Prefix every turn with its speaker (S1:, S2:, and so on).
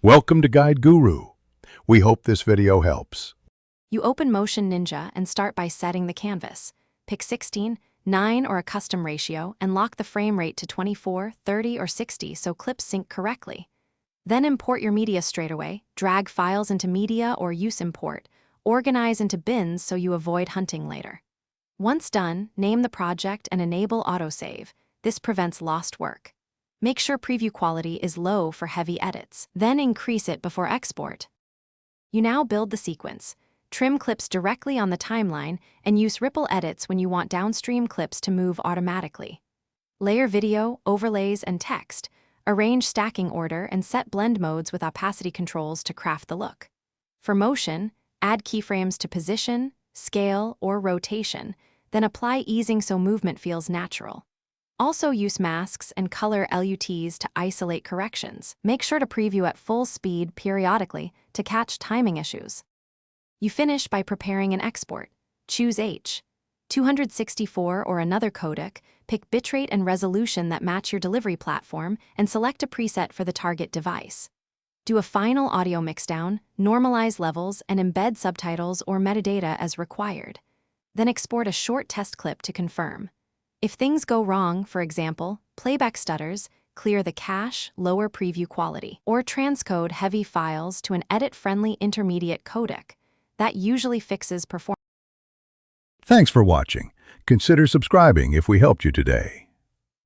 S1: Welcome to Guide Guru. We hope this video helps.
S2: You open Motion Ninja and start by setting the canvas. Pick 16, 9 or a custom ratio and lock the frame rate to 24, 30 or 60 so clips sync correctly. Then import your media straight away, drag files into media or use import, organize into bins so you avoid hunting later. Once done, name the project and enable autosave. This prevents lost work. Make sure preview quality is low for heavy edits, then increase it before export. You now build the sequence. Trim clips directly on the timeline and use ripple edits when you want downstream clips to move automatically. Layer video, overlays, and text. Arrange stacking order and set blend modes with opacity controls to craft the look. For motion, add keyframes to position, scale, or rotation, then apply easing so movement feels natural. Also use masks and color LUTs to isolate corrections. Make sure to preview at full speed periodically to catch timing issues. You finish by preparing an export. Choose H. 264 or another codec, pick bitrate and resolution that match your delivery platform, and select a preset for the target device. Do a final audio mixdown, normalize levels, and embed subtitles or metadata as required. Then export a short test clip to confirm. If things go wrong, for example, playback stutters, clear the cache, lower preview quality, or transcode heavy files to an edit-friendly intermediate codec. That usually fixes performance.
S1: Thanks for watching. Consider subscribing if we helped you today.